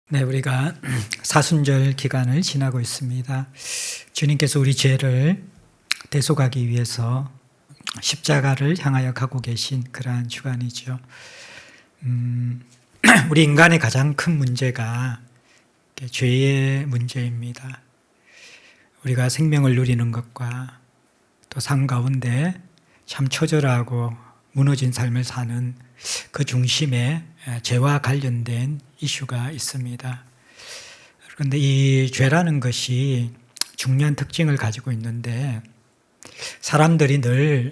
네, 우리가 사순절 기간을 지나고 있습니다. 주님께서 우리 죄를 대속하기 위해서 십자가를 향하여 가고 계신 그러한 주간이죠. 우리 인간의 가장 큰 문제가 죄의 문제입니다. 우리가 생명을 누리는 것과 또 삶 가운데 참 처절하고 무너진 삶을 사는 그 중심에 죄와 관련된 이슈가 있습니다. 그런데 이 죄라는 것이 중요한 특징을 가지고 있는데 사람들이 늘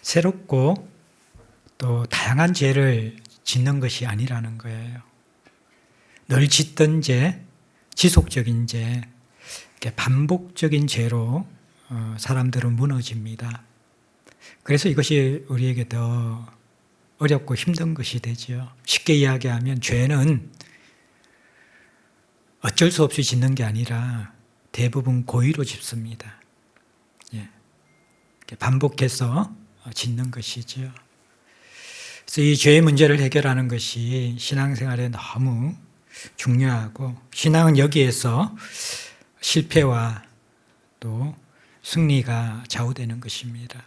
새롭고 또 다양한 죄를 짓는 것이 아니라는 거예요. 늘 짓던 죄, 지속적인 죄, 반복적인 죄로 사람들은 무너집니다. 그래서 이것이 우리에게 더 어렵고 힘든 것이 되죠. 쉽게 이야기하면 죄는 어쩔 수 없이 짓는 게 아니라 대부분 고의로 짓습니다. 반복해서 짓는 것이죠. 그래서 이 죄의 문제를 해결하는 것이 신앙생활에 너무 중요하고 신앙은 여기에서 실패와 또 승리가 좌우되는 것입니다.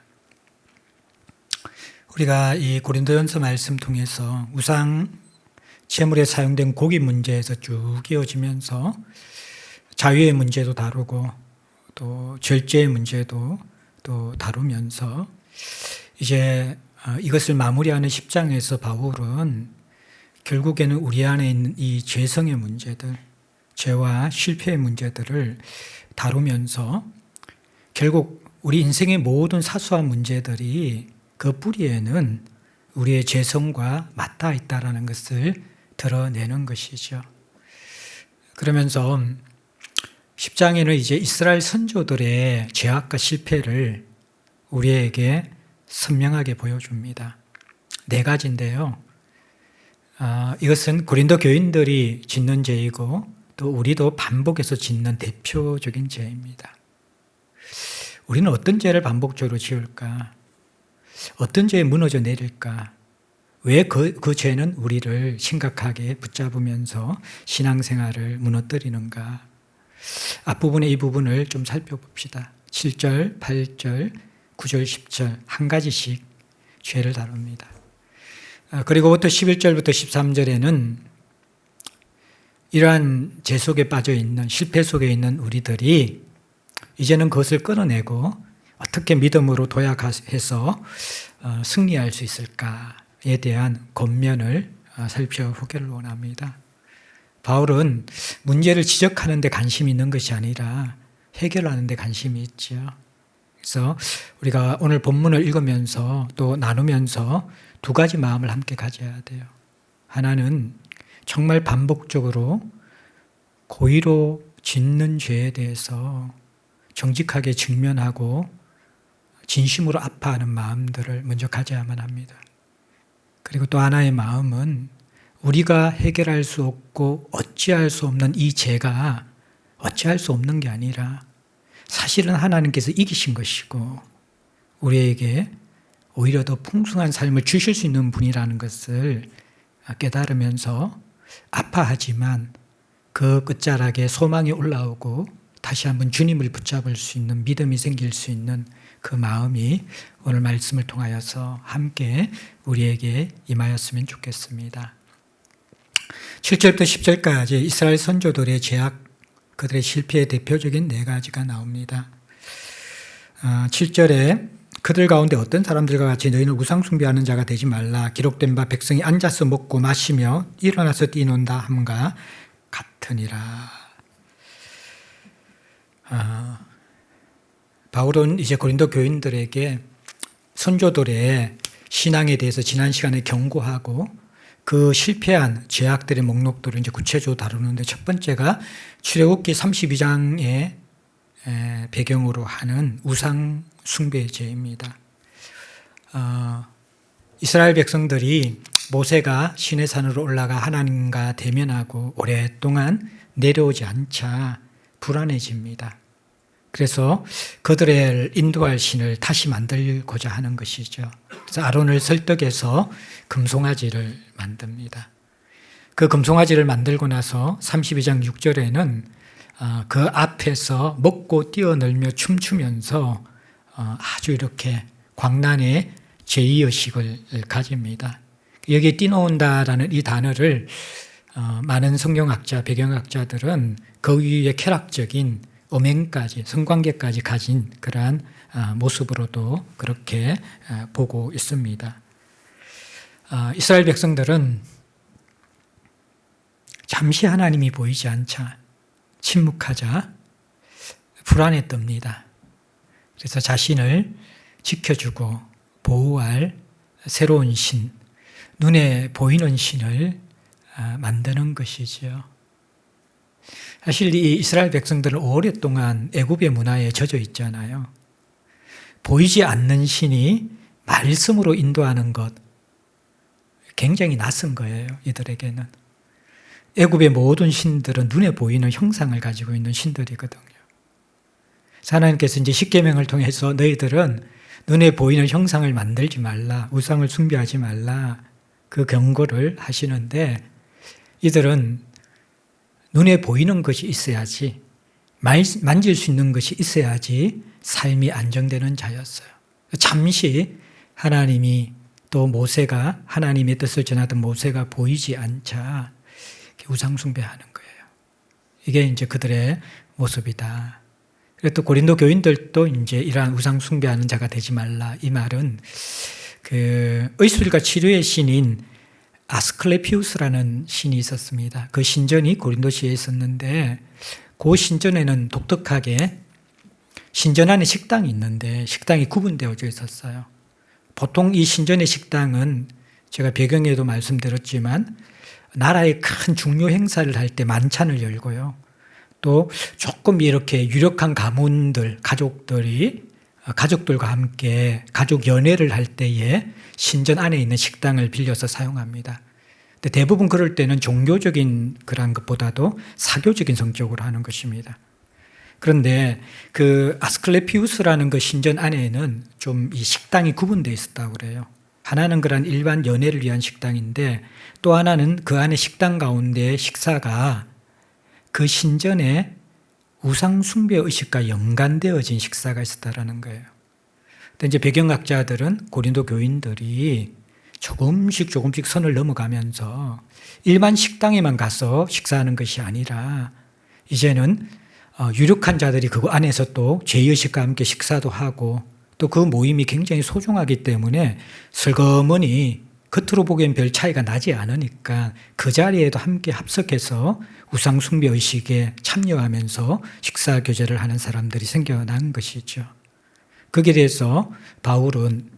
우리가 이 고린도전서 말씀 통해서 우상 제물에 사용된 고기 문제에서 쭉 이어지면서 자유의 문제도 다루고 또 절제의 문제도 또 다루면서 이제 이것을 마무리하는 10장에서 바울은 결국에는 우리 안에 있는 이 죄성의 문제들, 죄와 실패의 문제들을 다루면서 결국 우리 인생의 모든 사소한 문제들이 그 뿌리에는 우리의 죄성과 맞닿아 있다는 것을 드러내는 것이죠. 그러면서 10장에는 이제 이스라엘 선조들의 죄악과 실패를 우리에게 선명하게 보여줍니다. 4가지인데요. 이것은 고린도 교인들이 짓는 죄이고 또 우리도 반복해서 짓는 대표적인 죄입니다. 우리는 어떤 죄를 반복적으로 지을까? 어떤 죄에 무너져 내릴까? 왜 그 죄는 우리를 심각하게 붙잡으면서 신앙생활을 무너뜨리는가? 앞부분에 이 부분을 좀 살펴봅시다. 7절, 8절, 9절, 10절 한 가지씩 죄를 다룹니다. 그리고부터 11절부터 13절에는 이러한 죄 속에 빠져 있는 실패 속에 있는 우리들이 이제는 그것을 끊어내고 어떻게 믿음으로 도약해서 승리할 수 있을까에 대한 권면을 살펴보기를 원합니다. 바울은 문제를 지적하는 데 관심이 있는 것이 아니라 해결하는 데 관심이 있죠. 그래서 우리가 오늘 본문을 읽으면서 또 나누면서 2가지 마음을 함께 가져야 돼요. 하나는 정말 반복적으로 고의로 짓는 죄에 대해서 정직하게 직면하고 진심으로 아파하는 마음들을 먼저 가져야만 합니다. 그리고 또 하나의 마음은 우리가 해결할 수 없고 어찌할 수 없는 이 죄가 어찌할 수 없는 게 아니라 사실은 하나님께서 이기신 것이고 우리에게 오히려 더 풍성한 삶을 주실 수 있는 분이라는 것을 깨달으면서 아파하지만 그 끝자락에 소망이 올라오고 다시 한번 주님을 붙잡을 수 있는 믿음이 생길 수 있는 그 마음이 오늘 말씀을 통하여서 함께 우리에게 임하였으면 좋겠습니다. 7절부터 10절까지 이스라엘 선조들의 죄악, 그들의 실패의 대표적인 4가지가 나옵니다. 7절에 그들 가운데 어떤 사람들과 같이 너희는 우상 숭배하는 자가 되지 말라. 기록된 바 백성이 앉아서 먹고 마시며 일어나서 뛰논다 함과 같으니라. 바울은 이제 고린도 교인들에게 선조들의 신앙에 대해서 지난 시간에 경고하고 그 실패한 죄악들의 목록들을 이제 구체적으로 다루는데 첫 번째가 출애굽기 32장의 배경으로 하는 우상 숭배 죄입니다. 이스라엘 백성들이 모세가 시내산으로 올라가 하나님과 대면하고 오랫동안 내려오지 않자 불안해집니다. 그래서 그들을 인도할 신을 다시 만들고자 하는 것이죠. 그래서 아론을 설득해서 금송아지를 만듭니다. 그 금송아지를 만들고 나서 32장 6절에는 그 앞에서 먹고 뛰어놀며 춤추면서 아주 이렇게 광란의 제의의식을 가집니다. 여기에 뛰노온다라는 이 단어를 많은 성경학자, 배경학자들은 그 위에 쾌락적인 음행까지, 성관계까지 가진 그러한 모습으로도 그렇게 보고 있습니다. 이스라엘 백성들은 잠시 하나님이 보이지 않자, 침묵하자 불안에 뜹니다. 그래서 자신을 지켜주고 보호할 새로운 신, 눈에 보이는 신을 만드는 것이지요. 사실 이 이스라엘 백성들은 오랫동안 애굽의 문화에 젖어 있잖아요. 보이지 않는 신이 말씀으로 인도하는 것, 굉장히 낯선 거예요, 이들에게는. 애굽의 모든 신들은 눈에 보이는 형상을 가지고 있는 신들이거든요. 하나님께서 이제 십계명을 통해서 너희들은 눈에 보이는 형상을 만들지 말라, 우상을 숭배하지 말라, 그 경고를 하시는데 이들은 눈에 보이는 것이 있어야지, 만질 수 있는 것이 있어야지 삶이 안정되는 자였어요. 잠시 하나님이 또 모세가 하나님의 뜻을 전하던 모세가 보이지 않자 우상 숭배하는 거예요. 이게 이제 그들의 모습이다. 그리고 또 고린도 교인들도 이제 이러한 우상 숭배하는 자가 되지 말라. 이 말은 그 의술과 치료의 신인 아스클레피우스라는 신이 있었습니다. 그 신전이 고린도시에 있었는데 그 신전에는 독특하게 신전 안에 식당이 있는데 식당이 구분되어져 있었어요. 보통 이 신전의 식당은 제가 배경에도 말씀드렸지만 나라의 큰 중요 행사를 할 때 만찬을 열고요. 또 조금 이렇게 유력한 가문들, 가족들과 함께 가족 연회를 할 때에 신전 안에 있는 식당을 빌려서 사용합니다. 근데 대부분 그럴 때는 종교적인 그런 것보다도 사교적인 성격으로 하는 것입니다. 그런데 그 아스클레피우스라는 그 신전 안에는 좀 이 식당이 구분되어 있었다고 그래요. 하나는 그런 일반 연회를 위한 식당인데 또 하나는 그 안에 식당 가운데 식사가 그 신전에 우상 숭배 의식과 연관되어진 식사가 있었다라는 거예요. 근데 이제 배경학자들은 고린도 교인들이 조금씩 선을 넘어가면서 일반 식당에만 가서 식사하는 것이 아니라 이제는 유력한 자들이 그 안에서 또 제의식과 함께 식사도 하고 또 그 모임이 굉장히 소중하기 때문에 슬그머니 겉으로 보기엔 별 차이가 나지 않으니까 그 자리에도 함께 합석해서 우상 숭배 의식에 참여하면서 식사 교제를 하는 사람들이 생겨난 것이죠. 거기에 대해서 바울은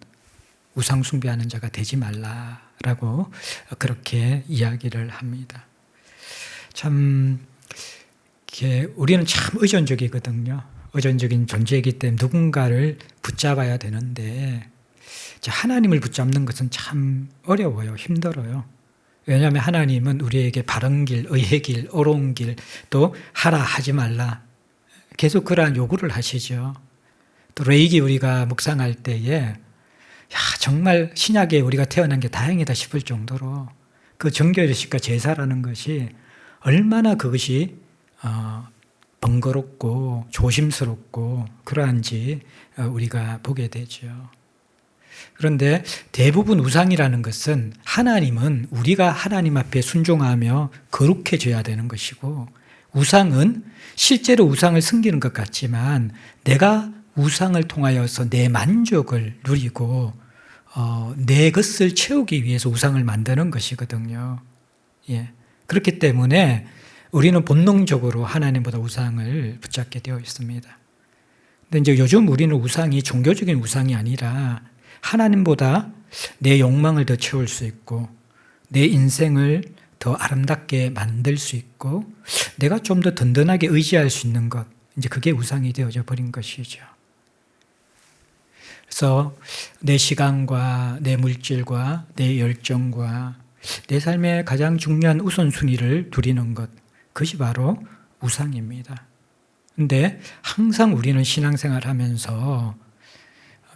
우상 숭배하는 자가 되지 말라라고 그렇게 이야기를 합니다. 참 우리는 참 의존적이거든요. 의존적인 존재이기 때문에 누군가를 붙잡아야 되는데 하나님을 붙잡는 것은 참 어려워요. 힘들어요. 왜냐하면 하나님은 우리에게 바른 길, 의의 길, 옳은 길, 또 하라 하지 말라 계속 그러한 요구를 하시죠. 또 레이기 우리가 묵상할 때에 정말 신약에 우리가 태어난 게 다행이다 싶을 정도로 그 정결의식과 제사라는 것이 얼마나 그것이 번거롭고 조심스럽고 그러한지 우리가 보게 되죠. 그런데 대부분 우상이라는 것은 하나님은 우리가 하나님 앞에 순종하며 거룩해져야 되는 것이고 우상은 실제로 우상을 섬기는 것 같지만 내가 우상을 통하여서 내 만족을 누리고 내 것을 채우기 위해서 우상을 만드는 것이거든요. 예. 그렇기 때문에 우리는 본능적으로 하나님보다 우상을 붙잡게 되어 있습니다. 근데 이제 요즘 우리는 우상이 종교적인 우상이 아니라 하나님보다 내 욕망을 더 채울 수 있고 내 인생을 더 아름답게 만들 수 있고 내가 좀 더 든든하게 의지할 수 있는 것, 이제 그게 우상이 되어져 버린 것이죠. 그래서 내 시간과 내 물질과 내 열정과 내 삶의 가장 중요한 우선순위를 두리는 것, 그것이 바로 우상입니다. 그런데 항상 우리는 신앙생활 하면서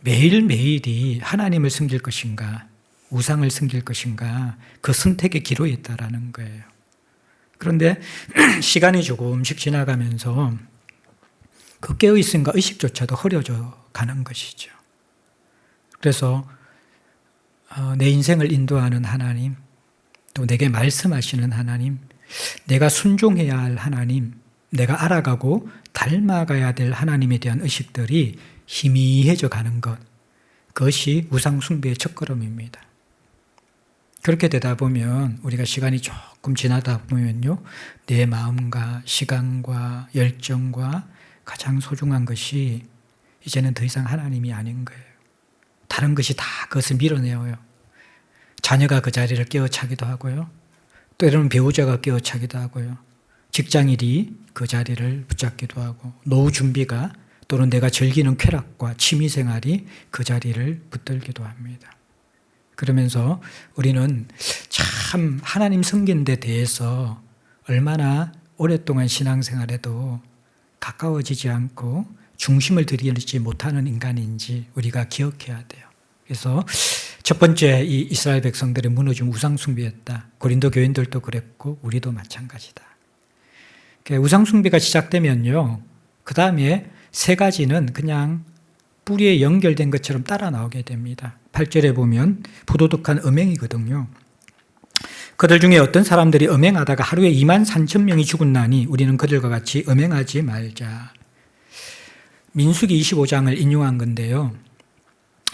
매일매일이 하나님을 섬길 것인가, 우상을 섬길 것인가, 그 선택의 기로에 있다라는 거예요. 그런데 시간이 조금씩 지나가면서 그 깨어있음과 의식조차도 흐려져 가는 것이죠. 그래서 내 인생을 인도하는 하나님, 또 내게 말씀하시는 하나님, 내가 순종해야 할 하나님, 내가 알아가고 닮아가야 될 하나님에 대한 의식들이 희미해져 가는 것, 그것이 우상숭배의 첫걸음입니다. 그렇게 되다 보면 우리가 시간이 조금 지나다 보면요, 내 마음과 시간과 열정과 가장 소중한 것이 이제는 더 이상 하나님이 아닌 거예요. 다른 것이 다 그것을 밀어내어요. 자녀가 그 자리를 깨어차기도 하고요. 때로는 배우자가 깨어차기도 하고요. 직장일이 그 자리를 붙잡기도 하고, 노후 준비가 또는 내가 즐기는 쾌락과 취미생활이 그 자리를 붙들기도 합니다. 그러면서 우리는 참 하나님 섬기는 데 대해서 얼마나 오랫동안 신앙생활에도 가까워지지 않고 중심을 들이지 못하는 인간인지 우리가 기억해야 돼요. 그래서 첫 번째, 이 이스라엘 백성들의 무너진 우상숭배였다. 고린도 교인들도 그랬고 우리도 마찬가지다. 우상숭배가 시작되면요, 그 다음에 세 가지는 그냥 뿌리에 연결된 것처럼 따라 나오게 됩니다. 8절에 보면 부도덕한 음행이거든요. 그들 중에 어떤 사람들이 음행하다가 하루에 23,000명이 죽었나니 우리는 그들과 같이 음행하지 말자. 민수기 25장을 인용한 건데요.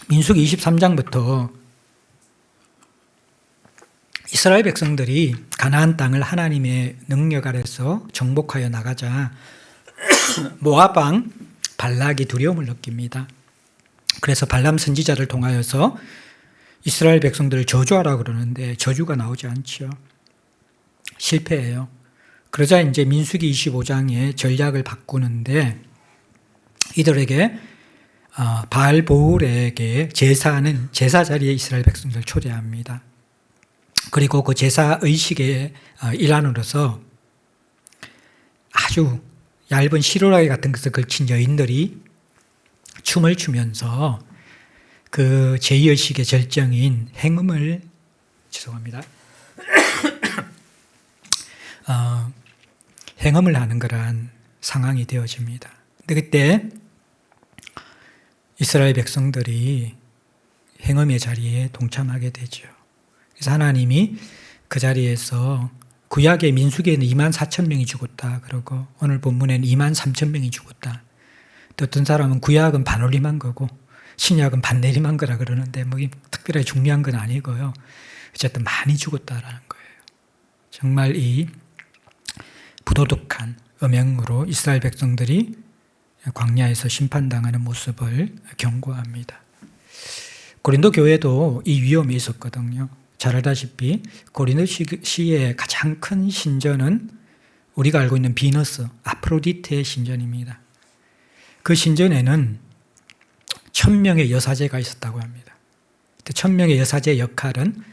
민수기 23장부터 이스라엘 백성들이 가나안 땅을 하나님의 능력 아래서 정복하여 나가자 모압 왕 발락이 두려움을 느낍니다. 그래서 발람 선지자를 통하여서 이스라엘 백성들을 저주하라고 그러는데 저주가 나오지 않죠. 실패해요. 그러자 이제 민수기 25장의 전략을 바꾸는데 이들에게 바알보울에게 제사하는 제사 자리에 이스라엘 백성들을 초대합니다. 그리고 그 제사 의식의 일환으로서 아주 얇은 시로라기 같은 것을 걸친 여인들이 춤을 추면서 그 제의의식의 절정인 행음을 행음을 하는 그러한 상황이 되어집니다. 근데 그때 이스라엘 백성들이 행음의 자리에 동참하게 되죠. 그래서 하나님이 그 자리에서 구약의 민수기에는 24,000명이 죽었다 그러고 오늘 본문에는 23,000명이 죽었다. 또 어떤 사람은 구약은 반올림한 거고 신약은 반내림한 거라 그러는데 뭐 특별히 중요한 건 아니고요. 어쨌든 많이 죽었다라는 거예요. 정말 이 부도덕한 음행으로 이스라엘 백성들이 광야에서 심판당하는 모습을 경고합니다. 고린도 교회도 이 위험이 있었거든요. 잘 알다시피 고린도 시의 가장 큰 신전은 우리가 알고 있는 비너스, 아프로디테의 신전입니다. 그 신전에는 1000명의 여사제가 있었다고 합니다. 1000명의 여사제의 역할은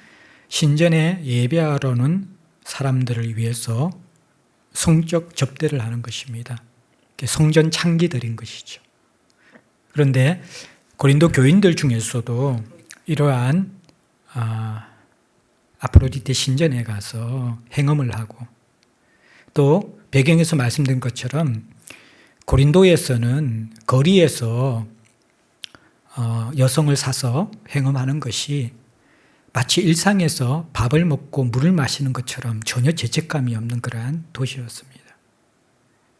신전에 예배하러 오는 사람들을 위해서 성적 접대를 하는 것입니다. 성전 창기들인 것이죠. 그런데 고린도 교인들 중에서도 이러한 아프로디테 신전에 가서 행음을 하고 또 배경에서 말씀드린 것처럼 고린도에서는 거리에서 여성을 사서 행음하는 것이 마치 일상에서 밥을 먹고 물을 마시는 것처럼 전혀 죄책감이 없는 그러한 도시였습니다.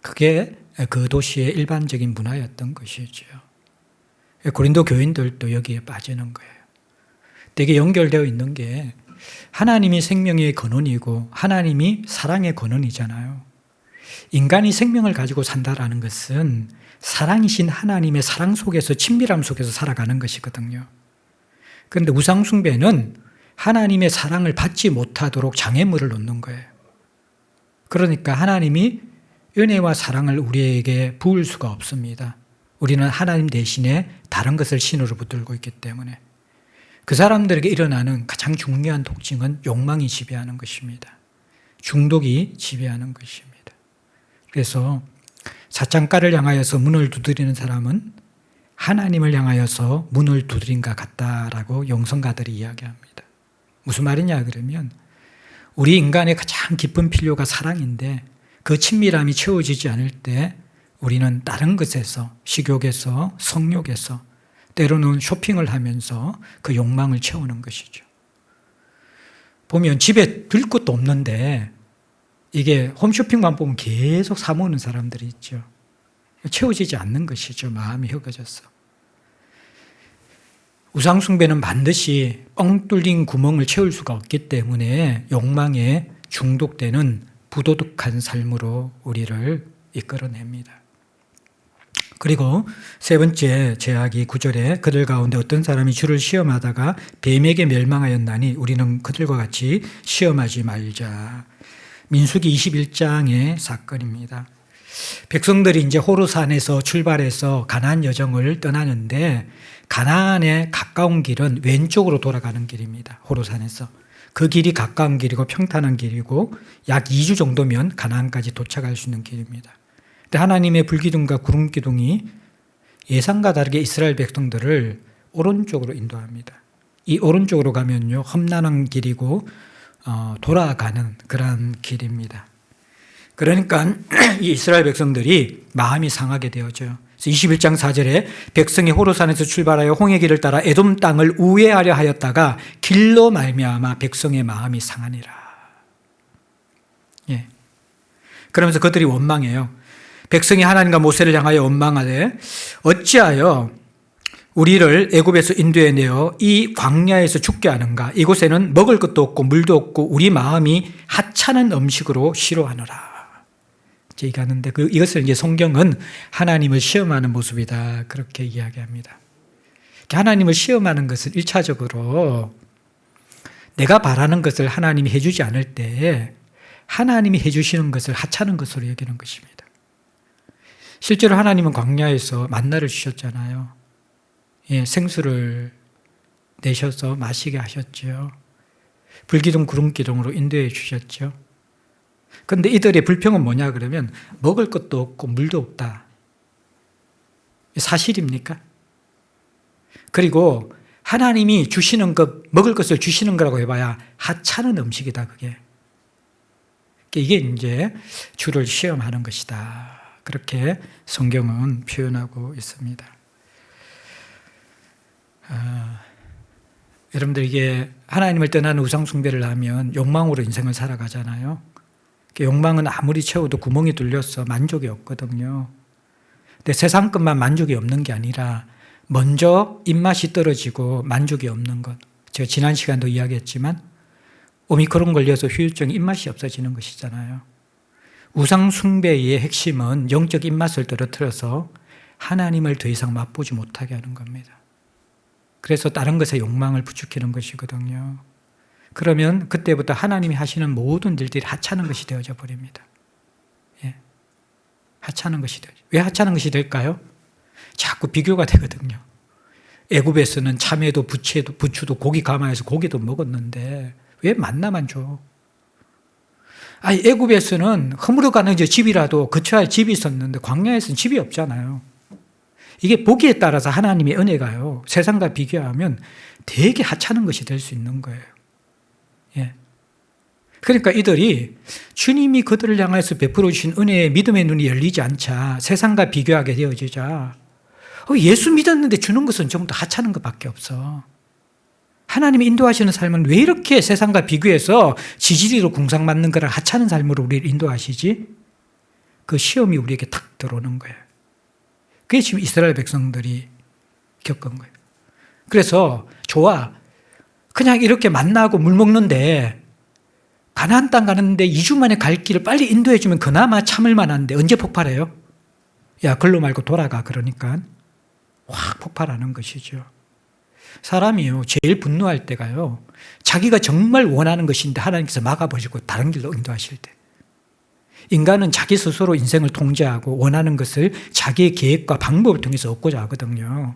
그게 그 도시의 일반적인 문화였던 것이죠. 고린도 교인들도 여기에 빠지는 거예요. 되게 연결되어 있는 게 하나님이 생명의 근원이고 하나님이 사랑의 근원이잖아요. 인간이 생명을 가지고 산다라는 것은 사랑이신 하나님의 사랑 속에서 친밀함 속에서 살아가는 것이거든요. 그런데 우상숭배는 하나님의 사랑을 받지 못하도록 장애물을 놓는 거예요. 그러니까 하나님이 은혜와 사랑을 우리에게 부을 수가 없습니다. 우리는 하나님 대신에 다른 것을 신으로 붙들고 있기 때문에 그 사람들에게 일어나는 가장 중요한 독징은 욕망이 지배하는 것입니다. 중독이 지배하는 것입니다. 그래서 사창가를 향하여서 문을 두드리는 사람은 하나님을 향하여서 문을 두드린 것 같다라고 영성가들이 이야기합니다. 무슨 말이냐 그러면 우리 인간의 가장 깊은 필요가 사랑인데 그 친밀함이 채워지지 않을 때 우리는 다른 것에서, 식욕에서, 성욕에서, 때로는 쇼핑을 하면서 그 욕망을 채우는 것이죠. 보면 집에 들 것도 없는데 이게 홈쇼핑만 보면 계속 사모으는 사람들이 있죠. 채워지지 않는 것이죠. 마음이 흑어져서. 우상숭배는 반드시 뻥 뚫린 구멍을 채울 수가 없기 때문에 욕망에 중독되는 부도덕한 삶으로 우리를 이끌어냅니다. 그리고 세 번째 제약이 9절에 그들 가운데 어떤 사람이 주를 시험하다가 뱀에게 멸망하였나니 우리는 그들과 같이 시험하지 말자. 민수기 21장의 사건입니다. 백성들이 이제 호르산에서 출발해서 가나안 여정을 떠나는데 가나안에 가까운 길은 왼쪽으로 돌아가는 길입니다. 호르산에서. 그 길이 가까운 길이고 평탄한 길이고 약 2주 정도면 가나안까지 도착할 수 있는 길입니다. 근데 하나님의 불기둥과 구름기둥이 예상과 다르게 이스라엘 백성들을 오른쪽으로 인도합니다. 이 오른쪽으로 가면요 험난한 길이고 돌아가는 그런 길입니다. 그러니까 이 이스라엘 백성들이 마음이 상하게 되어져요. 21장 4절에 백성이 호르산에서 출발하여 홍해 길을 따라 에돔 땅을 우회하려 하였다가 길로 말미암아 백성의 마음이 상하니라. 예. 그러면서 그들이 원망해요. 백성이 하나님과 모세를 향하여 원망하되 어찌하여 우리를 애굽에서 인도해내어 이 광야에서 죽게 하는가? 이곳에는 먹을 것도 없고 물도 없고 우리 마음이 하찮은 음식으로 싫어하노라. 얘기하는데 이것을 이제 성경은 하나님을 시험하는 모습이다 그렇게 이야기합니다. 하나님을 시험하는 것은 1차적으로 내가 바라는 것을 하나님이 해주지 않을 때 하나님이 해주시는 것을 하찮은 것으로 여기는 것입니다. 실제로 하나님은 광야에서 만나를 주셨잖아요. 예, 생수를 내셔서 마시게 하셨죠. 불기둥 구름기둥으로 인도해 주셨죠. 그런데 이들의 불평은 뭐냐 그러면 먹을 것도 없고 물도 없다. 사실입니까? 그리고 하나님이 주시는 것, 먹을 것을 주시는 거라고 해봐야 하찮은 음식이다 그게. 이게 이제 주를 시험하는 것이다. 그렇게 성경은 표현하고 있습니다. 여러분들 이게 하나님을 떠나는 우상숭배를 하면 욕망으로 인생을 살아가잖아요. 욕망은 아무리 채워도 구멍이 뚫려서 만족이 없거든요. 근데 세상 것만 만족이 없는 게 아니라 먼저 입맛이 떨어지고 만족이 없는 것. 제가 지난 시간도 이야기했지만 오미크론 걸려서 후유증 입맛이 없어지는 것이잖아요. 우상숭배의 핵심은 영적 입맛을 떨어뜨려서 하나님을 더 이상 맛보지 못하게 하는 겁니다. 그래서 다른 것에 욕망을 부추기는 것이거든요. 그러면 그때부터 하나님이 하시는 모든 일들이 하찮은 것이 되어져 버립니다. 예. 하찮은 것이 되어져. 왜 하찮은 것이 될까요? 자꾸 비교가 되거든요. 애굽에서는 참외도 부추도 고기 가마에서 고기도 먹었는데 왜 만나만 줘? 아니 애굽에서는 허물어가는 집이라도 거처할 집이 있었는데 광야에서는 집이 없잖아요. 이게 보기에 따라서 하나님의 은혜가요 세상과 비교하면 되게 하찮은 것이 될 수 있는 거예요. 예. 그러니까 이들이 주님이 그들을 향해서 베풀어 주신 은혜의 믿음의 눈이 열리지 않자 세상과 비교하게 되어지자 예수 믿었는데 주는 것은 전부 다 하찮은 것밖에 없어. 하나님이 인도하시는 삶은 왜 이렇게 세상과 비교해서 지지리로 궁상맞는 거를 하찮은 삶으로 우리를 인도하시지? 그 시험이 우리에게 탁 들어오는 거예요. 그게 지금 이스라엘 백성들이 겪은 거예요. 그래서 좋아. 그냥 이렇게 만나고 물 먹는데 가나안 땅 가는데 2주 만에 갈 길을 빨리 인도해 주면 그나마 참을 만한데 언제 폭발해요? 야, 글로 말고 돌아가. 그러니까 확 폭발하는 것이죠. 사람이요 제일 분노할 때가요 자기가 정말 원하는 것인데 하나님께서 막아버리고 다른 길로 인도하실 때. 인간은 자기 스스로 인생을 통제하고 원하는 것을 자기의 계획과 방법을 통해서 얻고자 하거든요.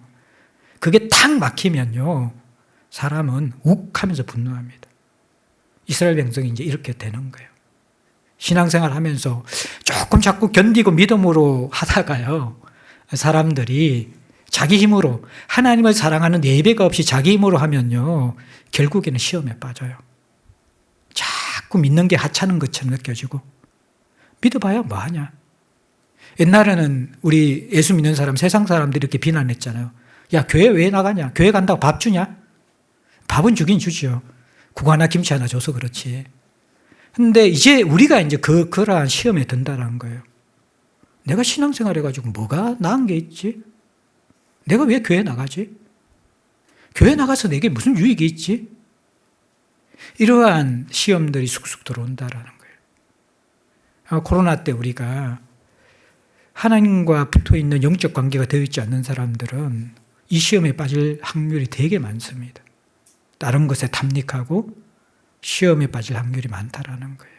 그게 탁 막히면요 사람은 욱하면서 분노합니다. 이스라엘 백성이 이제 이렇게 되는 거예요. 신앙생활 하면서 조금 자꾸 견디고 믿음으로 하다가요 사람들이 자기 힘으로 하나님을 사랑하는 예배가 없이 자기 힘으로 하면요 결국에는 시험에 빠져요. 자꾸 자꾸 믿는 게 하찮은 것처럼 느껴지고 믿어봐야 뭐하냐. 옛날에는 우리 예수 믿는 사람, 세상 사람들이 이렇게 비난했잖아요. 야, 교회 왜 나가냐? 교회 간다고 밥 주냐? 밥은 주긴 주죠. 국 하나 김치 하나 줘서 그렇지. 근데 이제 우리가 이제 그러한 시험에 든다는 거예요. 내가 신앙생활 해가지고 뭐가 나은 게 있지? 내가 왜 교회 나가지? 교회 나가서 내게 무슨 유익이 있지? 이러한 시험들이 쑥쑥 들어온다라는 거예요. 코로나 때 우리가 하나님과 붙어 있는 영적 관계가 되어 있지 않는 사람들은 이 시험에 빠질 확률이 되게 많습니다. 다른 것에 탐닉하고 시험에 빠질 확률이 많다라는 거예요.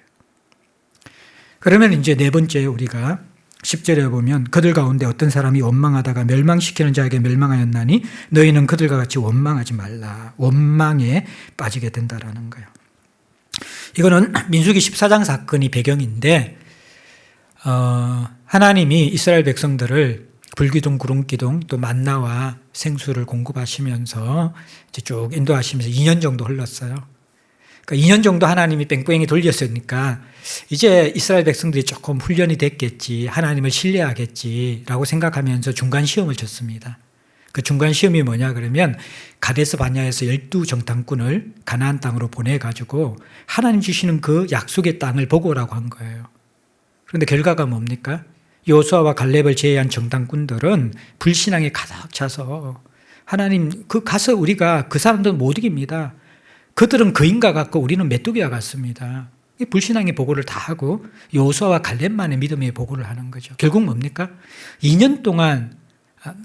그러면 이제 네 번째 우리가 10절에 보면 그들 가운데 어떤 사람이 원망하다가 멸망시키는 자에게 멸망하였나니 너희는 그들과 같이 원망하지 말라. 원망에 빠지게 된다라는 거예요. 이거는 민수기 14장 사건이 배경인데 하나님이 이스라엘 백성들을 불기둥, 구름기둥, 또 만나와 생수를 공급하시면서 이제 쭉 인도하시면서 2년 정도 흘렀어요. 그러니까 2년 정도 하나님이 뺑뺑이 돌렸으니까 이제 이스라엘 백성들이 조금 훈련이 됐겠지, 하나님을 신뢰하겠지라고 생각하면서 중간 시험을 쳤습니다. 그 중간 시험이 뭐냐 그러면 가데스 바냐에서 12정탐꾼을 가나안 땅으로 보내가지고 하나님 주시는 그 약속의 땅을 보고 오라고 한 거예요. 그런데 결과가 뭡니까? 여호수아와 갈렙을 제외한 정탐꾼들은 불신앙에 가득 차서 하나님 가서 우리가 그 사람들은 못 이깁니다. 그들은 거인과 같고 우리는 메뚜기와 같습니다. 불신앙의 보고를 다 하고 여호수아와 갈렙만의 믿음의 보고를 하는 거죠. 결국 뭡니까? 2년 동안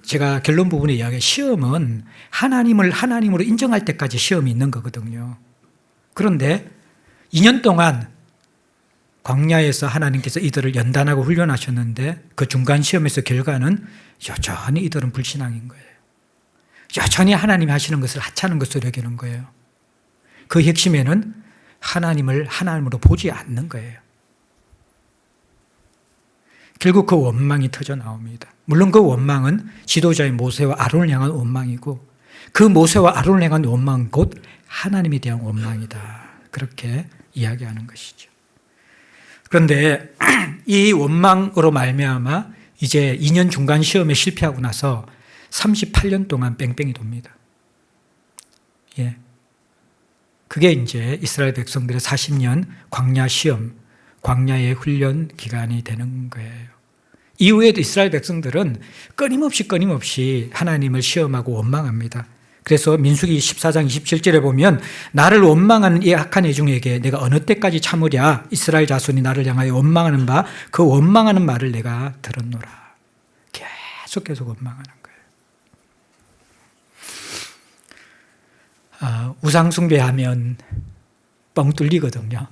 제가 결론 부분에 이야기한 시험은 하나님을 하나님으로 인정할 때까지 시험이 있는 거거든요. 그런데 2년 동안 광야에서 하나님께서 이들을 연단하고 훈련하셨는데 그 중간 시험에서 결과는 여전히 이들은 불신앙인 거예요. 여전히 하나님이 하시는 것을 하찮은 것으로 여기는 거예요. 그 핵심에는 하나님을 하나님으로 보지 않는 거예요. 결국 그 원망이 터져 나옵니다. 물론 그 원망은 지도자의 모세와 아론을 향한 원망이고 그 모세와 아론을 향한 원망은 곧 하나님에 대한 원망이다. 그렇게 이야기하는 것이죠. 그런데 이 원망으로 말미암아 이제 2년 중간 시험에 실패하고 나서 38년 동안 뺑뺑이 돕니다. 예. 그게 이제 이스라엘 백성들의 40년 광야 시험, 광야의 훈련 기간이 되는 거예요. 이후에도 이스라엘 백성들은 끊임없이 하나님을 시험하고 원망합니다. 그래서 민수기 14장 27절에 보면 나를 원망하는 이 악한 애중에게 내가 어느 때까지 참으랴. 이스라엘 자손이 나를 향하여 원망하는 바 그 원망하는 말을 내가 들었노라. 계속 원망하는 거예요. 우상 숭배하면 뻥 뚫리거든요.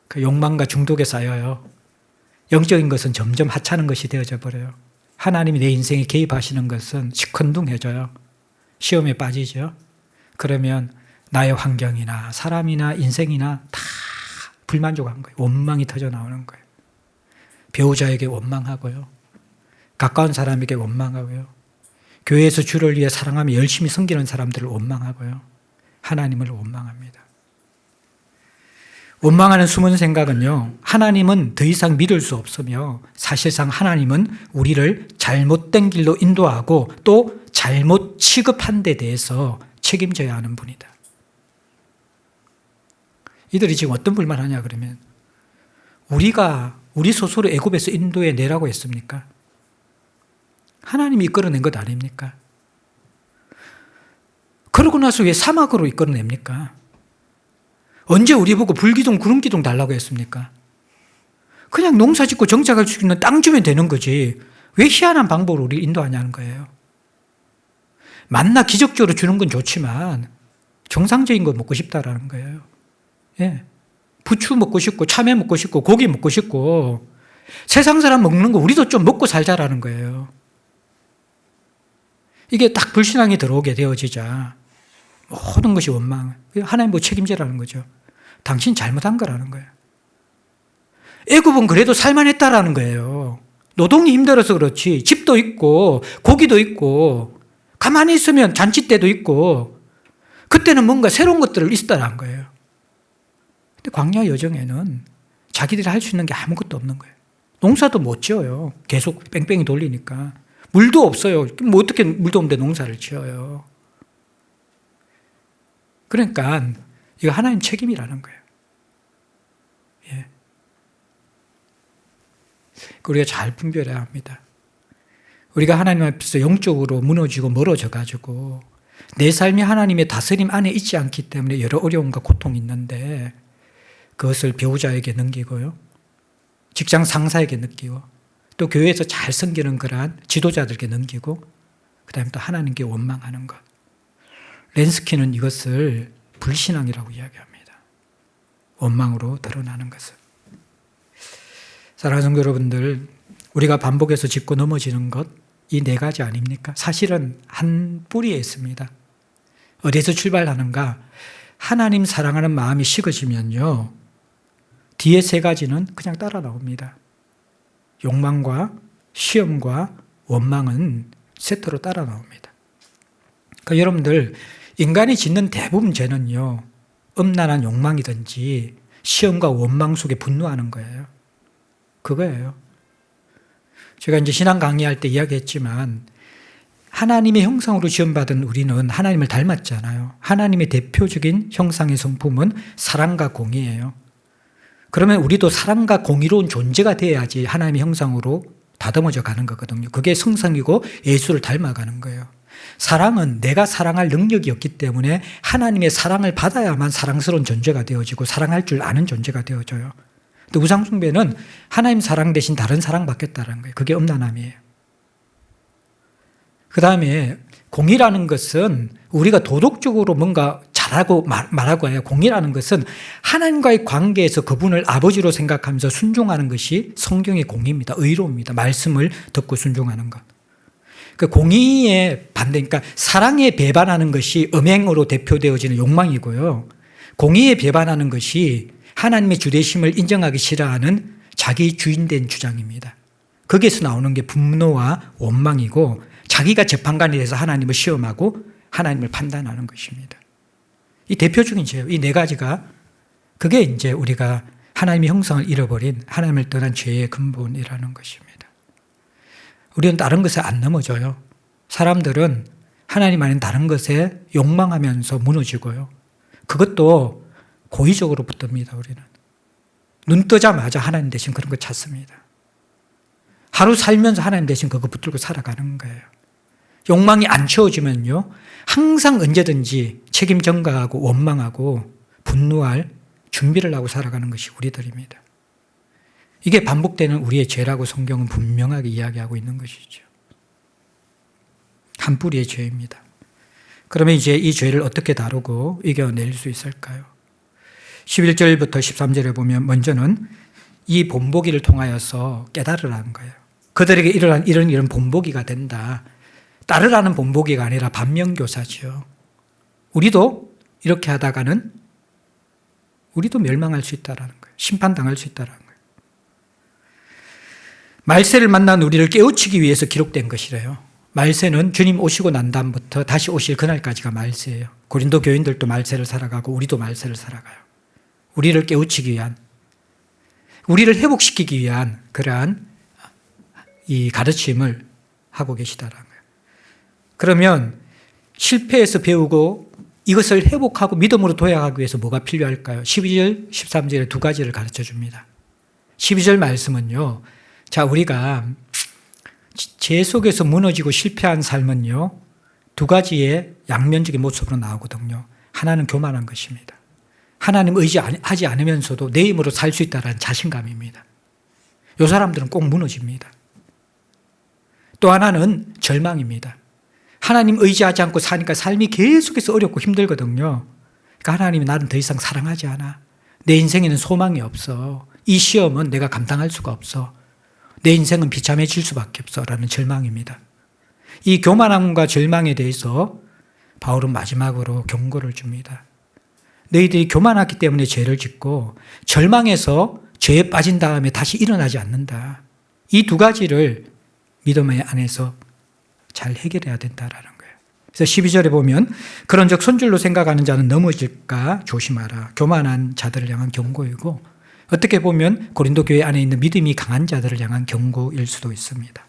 그 욕망과 중독에 쌓여요. 영적인 것은 점점 하찮은 것이 되어져 버려요. 하나님이 내 인생에 개입하시는 것은 시큰둥해져요. 시험에 빠지죠. 그러면 나의 환경이나 사람이나 인생이나 다 불만족한 거예요. 원망이 터져 나오는 거예요. 배우자에게 원망하고요. 가까운 사람에게 원망하고요. 교회에서 주를 위해 사랑하며 열심히 섬기는 사람들을 원망하고요. 하나님을 원망합니다. 원망하는 숨은 생각은요, 하나님은 더 이상 믿을 수 없으며 사실상 하나님은 우리를 잘못된 길로 인도하고 또 잘못 취급한 데 대해서 책임져야 하는 분이다. 이들이 지금 어떤 불만하냐 그러면 우리 스스로 애굽에서 인도해 내라고 했습니까? 하나님이 이끌어낸 것 아닙니까? 그러고 나서 왜 사막으로 이끌어냅니까? 언제 우리 보고 불기둥, 구름기둥 달라고 했습니까? 그냥 농사 짓고 정착할 수 있는 땅 주면 되는 거지. 왜 희한한 방법으로 우리 인도하냐는 거예요. 만나 기적적으로 주는 건 좋지만 정상적인 거 먹고 싶다라는 거예요. 예. 부추 먹고 싶고 참외 먹고 싶고 고기 먹고 싶고 세상 사람 먹는 거 우리도 좀 먹고 살자라는 거예요. 이게 딱 불신앙이 들어오게 되어지자 모든 것이 원망. 하나님 뭐 책임지라는 거죠. 당신 잘못한 거라는 거예요. 애굽은 그래도 살만했다라는 거예요. 노동이 힘들어서 그렇지. 집도 있고 고기도 있고 가만히 있으면 잔치 때도 있고 그때는 뭔가 새로운 것들을 있었다는 거예요. 근데 광야 여정에는 자기들이 할 수 있는 게 아무것도 없는 거예요. 농사도 못 지어요. 계속 뺑뺑이 돌리니까. 물도 없어요. 뭐 어떻게 물도 없는데 농사를 지어요. 그러니까 이거 하나님 책임이라는 거예요. 예. 우리가 잘 분별해야 합니다. 우리가 하나님 앞에서 영적으로 무너지고 멀어져 가지고 내 삶이 하나님의 다스림 안에 있지 않기 때문에 여러 어려움과 고통이 있는데 그것을 배우자에게 넘기고요. 직장 상사에게 넘기고 또 교회에서 잘 섬기는 그러한 지도자들에게 넘기고 그다음에 또 하나님께 원망하는 것. 렌스키는 이것을 불신앙이라고 이야기합니다. 원망으로 드러나는 것을. 사랑하는 성도 여러분들, 우리가 반복해서 짚고 넘어지는 것, 이 네 가지 아닙니까? 사실은 한 뿌리에 있습니다. 어디에서 출발하는가? 하나님 사랑하는 마음이 식어지면요, 뒤에 세 가지는 그냥 따라 나옵니다. 욕망과 시험과 원망은 세트로 따라 나옵니다. 그러니까 여러분들, 인간이 짓는 대부분 죄는요, 음란한 욕망이든지 시험과 원망 속에 분노하는 거예요. 그거예요. 제가 이제 신앙 강의할 때 이야기했지만 하나님의 형상으로 지음받은 우리는 하나님을 닮았잖아요. 하나님의 대표적인 형상의 성품은 사랑과 공의예요. 그러면 우리도 사랑과 공의로운 존재가 돼야지 하나님의 형상으로 다듬어져 가는 거거든요. 그게 성성이고 예수를 닮아가는 거예요. 사랑은 내가 사랑할 능력이 없기 때문에 하나님의 사랑을 받아야만 사랑스러운 존재가 되어지고 사랑할 줄 아는 존재가 되어져요. 근데 우상숭배는 하나님 사랑 대신 다른 사랑 받겠다는 거예요. 그게 음란함이에요. 그 다음에 공의라는 것은 우리가 도덕적으로 뭔가 잘하고 말하고 해요. 공의라는 것은 하나님과의 관계에서 그분을 아버지로 생각하면서 순종하는 것이 성경의 공의입니다. 의로움입니다. 말씀을 듣고 순종하는 것. 그 공의의 반대, 그러니까 사랑에 배반하는 것이 음행으로 대표되어지는 욕망이고요. 공의에 배반하는 것이 하나님의 주되심을 인정하기 싫어하는 자기 주인된 주장입니다. 거기에서 나오는 게 분노와 원망이고 자기가 재판관이 돼서 하나님을 시험하고 하나님을 판단하는 것입니다. 이 대표적인 죄예요. 이 네 가지가 그게 이제 우리가 하나님의 형상을 잃어버린 하나님을 떠난 죄의 근본이라는 것입니다. 우리는 다른 것에 안 넘어져요. 사람들은 하나님 아닌 다른 것에 욕망하면서 무너지고요. 그것도 고의적으로 붙듭니다. 우리는. 눈 뜨자마자 하나님 대신 그런 거 찾습니다. 하루 살면서 하나님 대신 그거 붙들고 살아가는 거예요. 욕망이 안 채워지면요, 항상 언제든지 책임 전가하고 원망하고 분노할 준비를 하고 살아가는 것이 우리들입니다. 이게 반복되는 우리의 죄라고 성경은 분명하게 이야기하고 있는 것이죠. 한 뿌리의 죄입니다. 그러면 이제 이 죄를 어떻게 다루고 이겨낼 수 있을까요? 11절부터 13절에 보면 먼저는 이 본보기를 통하여서 깨달으라는 거예요. 그들에게 일어난 이런 본보기가 된다. 따르라는 본보기가 아니라 반면교사죠. 우리도 이렇게 하다가는 우리도 멸망할 수 있다는 거예요. 심판당할 수 있다는 거예요. 말세를 만난 우리를 깨우치기 위해서 기록된 것이래요. 말세는 주님 오시고 난 다음부터 다시 오실 그날까지가 말세예요. 고린도 교인들도 말세를 살아가고 우리도 말세를 살아가요. 우리를 깨우치기 위한, 우리를 회복시키기 위한 그러한 이 가르침을 하고 계시다라는 거예요. 그러면 실패해서 배우고 이것을 회복하고 믿음으로 도약하기 위해서 뭐가 필요할까요? 12절, 13절에 두 가지를 가르쳐 줍니다. 12절 말씀은요, 자, 우리가 죄 속에서 무너지고 실패한 삶은요, 두 가지의 양면적인 모습으로 나오거든요. 하나는 교만한 것입니다. 하나님 의지하지 않으면서도 내 힘으로 살 수 있다는 자신감입니다. 이 사람들은 꼭 무너집니다. 또 하나는 절망입니다. 하나님 의지하지 않고 사니까 삶이 계속해서 어렵고 힘들거든요. 그러니까 하나님이 나는 더 이상 사랑하지 않아. 내 인생에는 소망이 없어. 이 시험은 내가 감당할 수가 없어. 내 인생은 비참해질 수밖에 없어. 라는 절망입니다. 이 교만함과 절망에 대해서 바울은 마지막으로 경고를 줍니다. 너희들이 교만하기 때문에 죄를 짓고 절망해서 죄에 빠진 다음에 다시 일어나지 않는다. 이 두 가지를 믿음 안에서 잘 해결해야 된다라는 거예요. 그래서 12절에 보면 그런즉 손줄로 생각하는 자는 넘어질까 조심하라. 교만한 자들을 향한 경고이고 어떻게 보면 고린도 교회 안에 있는 믿음이 강한 자들을 향한 경고일 수도 있습니다.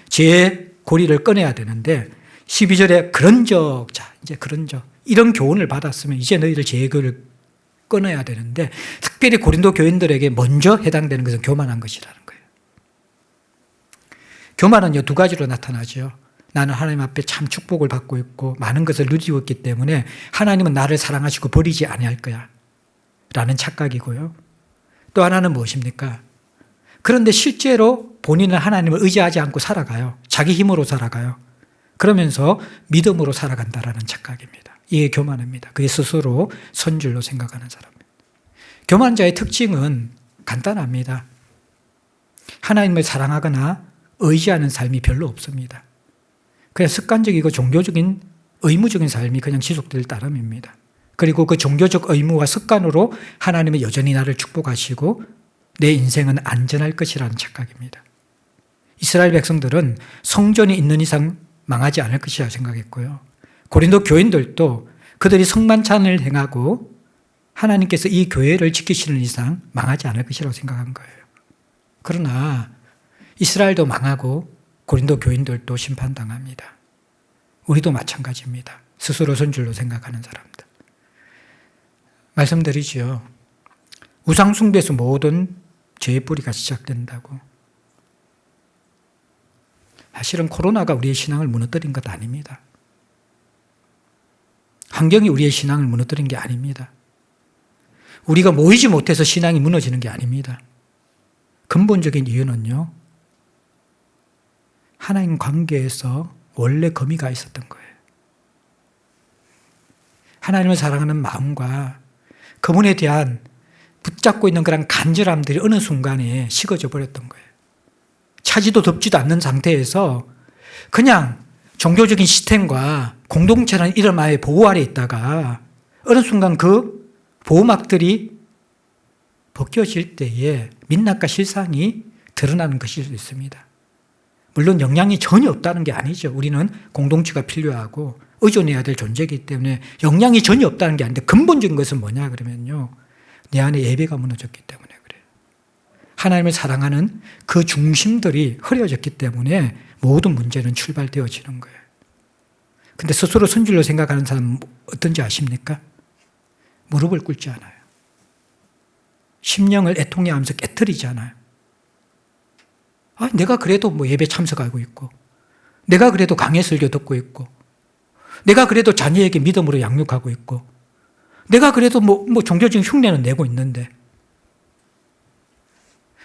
제 고리를 꺼내야 되는데 12절에 그런즉 자 이제 그런즉 이런 교훈을 받았으면 이제 너희들 제거를 끊어야 되는데 특별히 고린도 교인들에게 먼저 해당되는 것은 교만한 것이라는 거예요. 교만은요 2가지로 나타나죠. 나는 하나님 앞에 참 축복을 받고 있고 많은 것을 누리고 있기 때문에 하나님은 나를 사랑하시고 버리지 아니할 거야 라는 착각이고요. 또 하나는 무엇입니까? 그런데 실제로 본인은 하나님을 의지하지 않고 살아가요. 자기 힘으로 살아가요. 그러면서 믿음으로 살아간다라는 착각입니다. 이게 교만입니다. 그게 스스로 선줄로 생각하는 사람입니다. 교만자의 특징은 간단합니다. 하나님을 사랑하거나 의지하는 삶이 별로 없습니다. 그냥 습관적이고 종교적인 의무적인 삶이 그냥 지속될 따름입니다. 그리고 그 종교적 의무와 습관으로 하나님은 여전히 나를 축복하시고 내 인생은 안전할 것이라는 착각입니다. 이스라엘 백성들은 성전이 있는 이상 망하지 않을 것이라 생각했고요. 고린도 교인들도 그들이 성만찬을 행하고 하나님께서 이 교회를 지키시는 이상 망하지 않을 것이라고 생각한 거예요. 그러나 이스라엘도 망하고 고린도 교인들도 심판당합니다. 우리도 마찬가지입니다. 스스로 선줄로 생각하는 사람들. 말씀드리지요. 우상숭배에서 모든 죄의 뿌리가 시작된다고. 사실은 코로나가 우리의 신앙을 무너뜨린 것 아닙니다. 환경이 우리의 신앙을 무너뜨린 게 아닙니다. 우리가 모이지 못해서 신앙이 무너지는 게 아닙니다. 근본적인 이유는요. 하나님 관계에서 원래 거미가 있었던 거예요. 하나님을 사랑하는 마음과 그분에 대한 붙잡고 있는 그런 간절함들이 어느 순간에 식어져 버렸던 거예요. 차지도 덥지도 않는 상태에서 그냥 종교적인 시스템과 공동체라는 이름 아래 보호 아래 있다가 어느 순간 그 보호막들이 벗겨질 때에 민낯과 실상이 드러나는 것일 수 있습니다. 물론 영향이 전혀 없다는 게 아니죠. 우리는 공동체가 필요하고 의존해야 될 존재이기 때문에 영향이 전혀 없다는 게 아닌데 근본적인 것은 뭐냐 그러면요. 내 안에 예배가 무너졌기 때문에 그래요. 하나님을 사랑하는 그 중심들이 흐려졌기 때문에 모든 문제는 출발되어지는 거예요. 근데 스스로 선줄로 생각하는 사람은 어떤지 아십니까? 무릎을 꿇지 않아요. 심령을 애통해하면서 깨트리지 않아요. 내가 그래도 예배 참석하고 있고, 내가 그래도 강해 설교 듣고 있고, 내가 그래도 자녀에게 믿음으로 양육하고 있고, 내가 그래도 종교적인 흉내는 내고 있는데,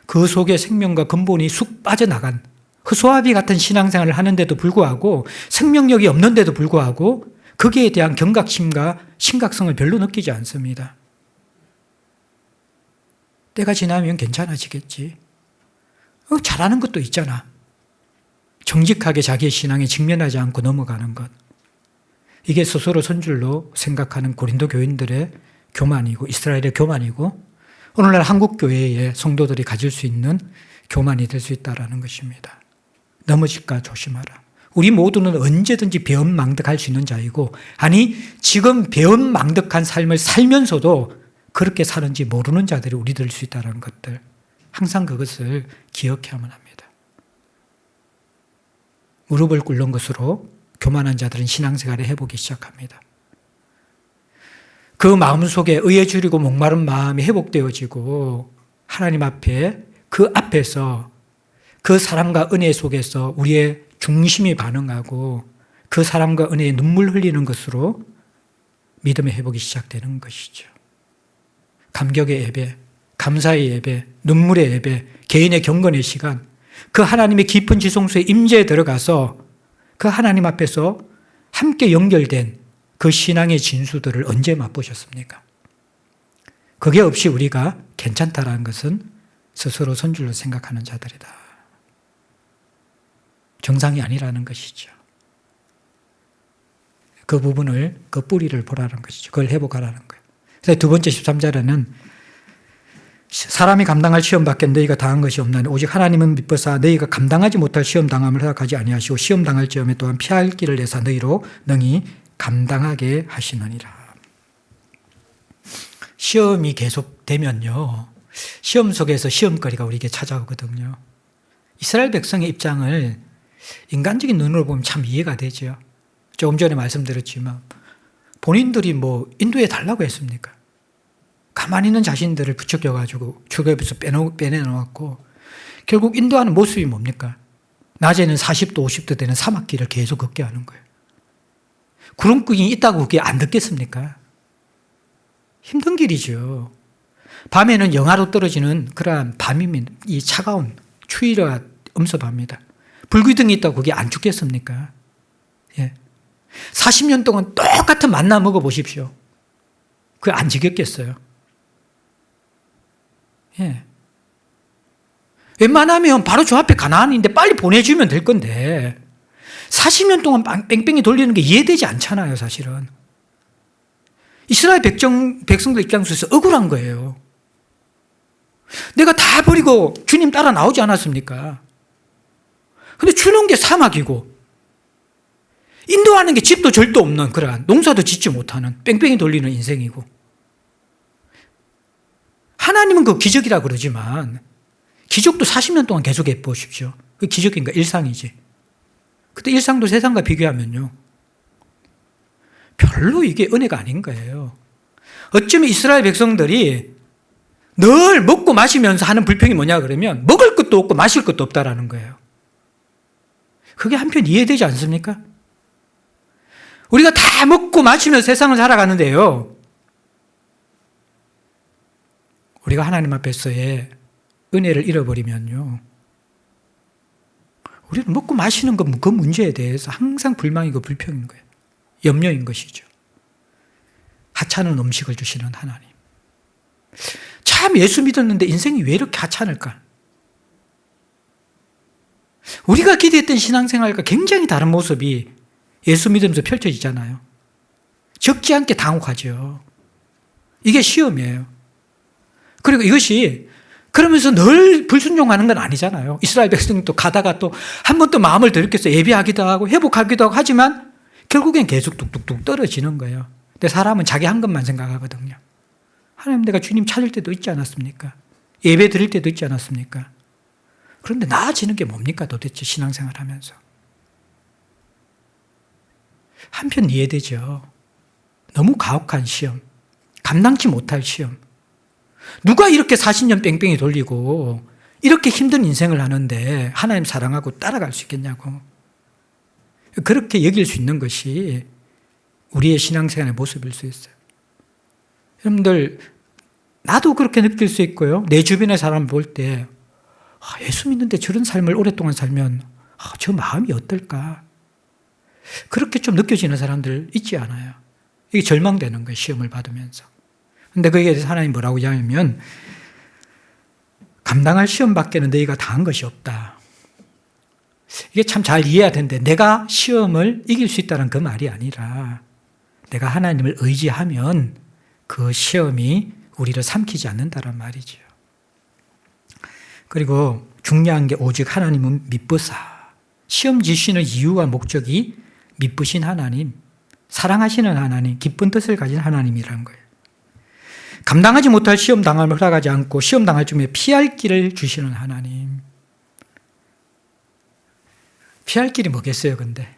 그 속에 생명과 근본이 쑥 빠져나간 허수아비 같은 신앙생활을 하는데도 불구하고, 생명력이 없는데도 불구하고, 거기에 대한 경각심과 심각성을 별로 느끼지 않습니다. 때가 지나면 괜찮아지겠지. 잘하는 것도 있잖아. 정직하게 자기의 신앙에 직면하지 않고 넘어가는 것. 이게 스스로 선줄로 생각하는 고린도 교인들의 교만이고 이스라엘의 교만이고 오늘날 한국교회의 성도들이 가질 수 있는 교만이 될 수 있다는 것입니다. 넘어질까 조심하라. 우리 모두는 언제든지 배은망덕할 수 있는 자이고 아니 지금 배은망덕한 삶을 살면서도 그렇게 사는지 모르는 자들이 우리들 수 있다는 것들. 항상 그것을 기억해야만 합니다. 무릎을 꿇는 것으로 교만한 자들은 신앙생활을 해보기 시작합니다. 그 마음속에 의에 줄이고 목마른 마음이 회복되어지고 하나님 앞에 그 앞에서 그 사랑과 은혜 속에서 우리의 중심이 반응하고 그 사랑과 은혜에 눈물 흘리는 것으로 믿음의 회복이 시작되는 것이죠. 감격의 예배, 감사의 예배, 눈물의 예배, 개인의 경건의 시간, 그 하나님의 깊은 지성소에 임재에 들어가서 그 하나님 앞에서 함께 연결된 그 신앙의 진수들을 언제 맛보셨습니까? 그게 없이 우리가 괜찮다라는 것은 스스로 선줄로 생각하는 자들이다. 정상이 아니라는 것이죠. 그 부분을, 그 뿌리를 보라는 것이죠. 그걸 회복하라는 거예요. 그래서 두 번째 13절에는 사람이 감당할 시험 밖에 너희가 당한 것이 없나니 오직 하나님은 미쁘사 너희가 감당하지 못할 시험 당함을 허락하지 아니하시고 시험 당할 점에 또한 피할 길을 내사 너희로 능히 감당하게 하시느니라. 시험이 계속되면요, 시험 속에서 시험거리가 우리에게 찾아오거든요. 이스라엘 백성의 입장을 인간적인 눈으로 보면 참 이해가 되죠. 조금 전에 말씀드렸지만 본인들이 뭐 인도해 달라고 했습니까? 가만히 있는 자신들을 부추겨가지고 출애굽에서 빼내놓았고 결국 인도하는 모습이 뭡니까? 낮에는 40도 50도 되는 사막길을 계속 걷게 하는 거예요. 구름꾼이 있다고 그게 안 듣겠습니까? 힘든 길이죠. 밤에는 영하로 떨어지는 그러한 밤이면 이 차가운 추위가 엄습합니다. 불기둥이 있다고 그게 안 죽겠습니까? 예. 40년 동안 똑같은 만나 먹어보십시오. 그게 안 지겹겠어요? 예. 웬만하면 바로 저 앞에 가나안인데 빨리 보내주면 될 건데 40년 동안 뺑뺑이 돌리는 게 이해되지 않잖아요, 사실은. 이스라엘 백성들 입장에서 억울한 거예요. 내가 다 버리고 주님 따라 나오지 않았습니까? 근데 주는 게 사막이고 인도하는 게 집도 절도 없는 그러한 농사도 짓지 못하는 뺑뺑이 돌리는 인생이고 하나님은 그 기적이라 그러지만 기적도 40년 동안 계속 해보십시오. 그 기적인가? 일상이지. 그때 일상도 세상과 비교하면요 별로 이게 은혜가 아닌 거예요. 어쩌면 이스라엘 백성들이 늘 먹고 마시면서 하는 불평이 뭐냐 그러면 먹을 것도 없고 마실 것도 없다라는 거예요. 그게 한편 이해되지 않습니까? 우리가 다 먹고 마시면서 세상을 살아가는데요, 우리가 하나님 앞에서의 은혜를 잃어버리면요 우리는 먹고 마시는 그 문제에 대해서 항상 불만이고 불평인 거예요. 염려인 것이죠. 하찮은 음식을 주시는 하나님. 참 예수 믿었는데 인생이 왜 이렇게 하찮을까? 우리가 기대했던 신앙생활과 굉장히 다른 모습이 예수 믿으면서 펼쳐지잖아요. 적지 않게 당혹하죠. 이게 시험이에요. 그리고 이것이 그러면서 늘 불순종하는 건 아니잖아요. 이스라엘 백성도 가다가 또 한 번 또 마음을 돌이켜서 예배하기도 하고 회복하기도 하고 하지만 결국엔 계속 뚝뚝뚝 떨어지는 거예요. 근데 사람은 자기 한 것만 생각하거든요. 하나님, 내가 주님 찾을 때도 있지 않았습니까? 예배 드릴 때도 있지 않았습니까? 그런데 나아지는 게 뭡니까 도대체 신앙생활 하면서. 한편 이해되죠. 너무 가혹한 시험, 감당치 못할 시험. 누가 이렇게 40년 뺑뺑이 돌리고 이렇게 힘든 인생을 하는데 하나님 사랑하고 따라갈 수 있겠냐고. 그렇게 여길 수 있는 것이 우리의 신앙생활의 모습일 수 있어요. 여러분들, 나도 그렇게 느낄 수 있고요. 내 주변의 사람을 볼 때 예수 믿는데 저런 삶을 오랫동안 살면 저 마음이 어떨까? 그렇게 좀 느껴지는 사람들 있지 않아요? 이게 절망되는 거예요, 시험을 받으면서. 근데 거기에 대해서 하나님 뭐라고 하냐면 감당할 시험밖에는 너희가 당한 것이 없다. 이게 참 잘 이해해야 되는데 내가 시험을 이길 수 있다는 그 말이 아니라 내가 하나님을 의지하면 그 시험이 우리를 삼키지 않는다는 말이죠. 그리고 중요한 게 오직 하나님은 미쁘사. 시험 지시는 이유와 목적이 미쁘신 하나님, 사랑하시는 하나님, 기쁜 뜻을 가진 하나님이라는 거예요. 감당하지 못할 시험 당함을 허락하지 않고 시험 당할 쯤에 피할 길을 주시는 하나님. 피할 길이 뭐겠어요, 근데?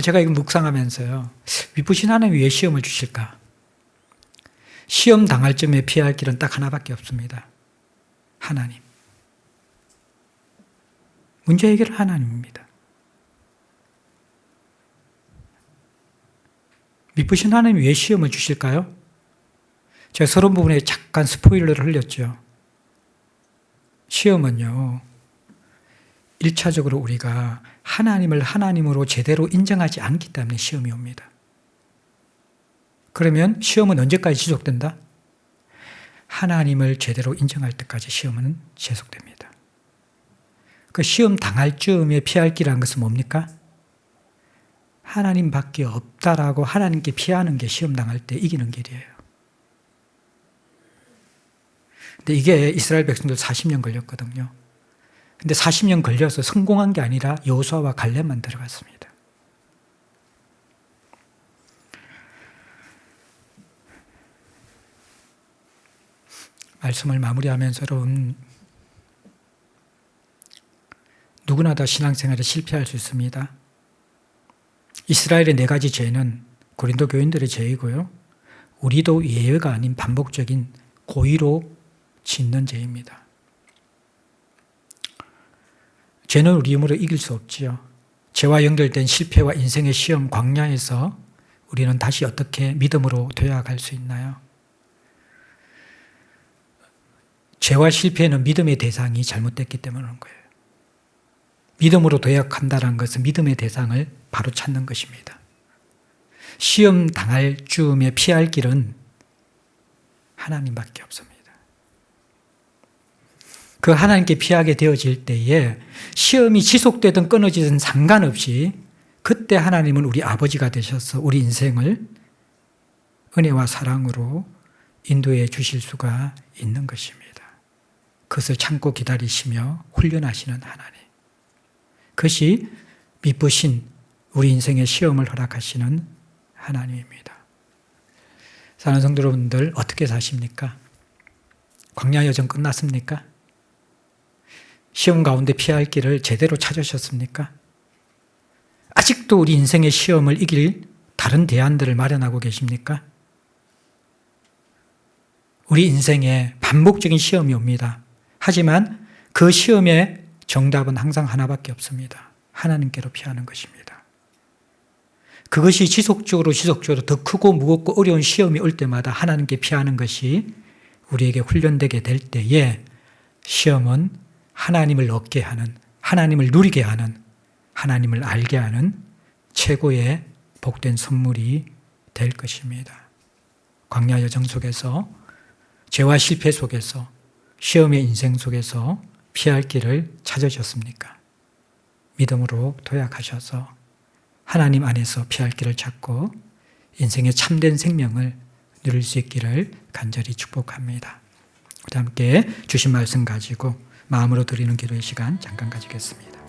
제가 이거 묵상하면서요, 미쁘신 하나님이 왜 시험을 주실까? 시험 당할 쯤에 피할 길은 딱 하나밖에 없습니다. 하나님. 문제 해결은 하나님입니다. 미쁘신 하나님이 왜 시험을 주실까요? 제가 서론 부분에 잠깐 스포일러를 흘렸죠. 시험은요, 1차적으로 우리가 하나님을 하나님으로 제대로 인정하지 않기 때문에 시험이 옵니다. 그러면 시험은 언제까지 지속된다? 하나님을 제대로 인정할 때까지 시험은 지속됩니다. 그 시험 당할 즈음에 피할 길이라는 것은 뭡니까? 하나님밖에 없다라고 하나님께 피하는 게 시험 당할 때 이기는 길이에요. 근데 이게 이스라엘 백성들 40년 걸렸거든요. 근데 40년 걸려서 성공한 게 아니라 여호수아와 갈렙만 들어갔습니다. 말씀을 마무리하면서 여러분, 누구나 다 신앙생활에 실패할 수 있습니다. 이스라엘의 4가지 죄는 고린도 교인들의 죄이고요. 우리도 예외가 아닌 반복적인 고의로 짓는 죄입니다. 죄는 우리 힘으로 이길 수 없지요. 죄와 연결된 실패와 인생의 시험 광야에서 우리는 다시 어떻게 믿음으로 되어갈 수 있나요? 죄와 실패는 믿음의 대상이 잘못됐기 때문인 거예요. 믿음으로 도약한다는 것은 믿음의 대상을 바로 찾는 것입니다. 시험 당할 즈음에 피할 길은 하나님밖에 없습니다. 그 하나님께 피하게 되어질 때에 시험이 지속되든 끊어지든 상관없이 그때 하나님은 우리 아버지가 되셔서 우리 인생을 은혜와 사랑으로 인도해 주실 수가 있는 것입니다. 그것을 참고 기다리시며 훈련하시는 하나님. 그것이 미쁘신 우리 인생의 시험을 허락하시는 하나님입니다. 사랑하는 성도 여러분들, 어떻게 사십니까? 광야 여정 끝났습니까? 시험 가운데 피할 길을 제대로 찾으셨습니까? 아직도 우리 인생의 시험을 이길 다른 대안들을 마련하고 계십니까? 우리 인생에 반복적인 시험이 옵니다. 하지만 그 시험의 정답은 항상 하나밖에 없습니다. 하나님께로 피하는 것입니다. 그것이 지속적으로 더 크고 무겁고 어려운 시험이 올 때마다 하나님께 피하는 것이 우리에게 훈련되게 될 때에 시험은 하나님을 얻게 하는, 하나님을 누리게 하는, 하나님을 알게 하는 최고의 복된 선물이 될 것입니다. 광야 여정 속에서, 죄와 실패 속에서, 시험의 인생 속에서 피할 길을 찾으셨습니까? 믿음으로 도약하셔서 하나님 안에서 피할 길을 찾고 인생의 참된 생명을 누릴 수 있기를 간절히 축복합니다. 우리 함께 주신 말씀 가지고 마음으로 드리는 기도의 시간 잠깐 가지겠습니다.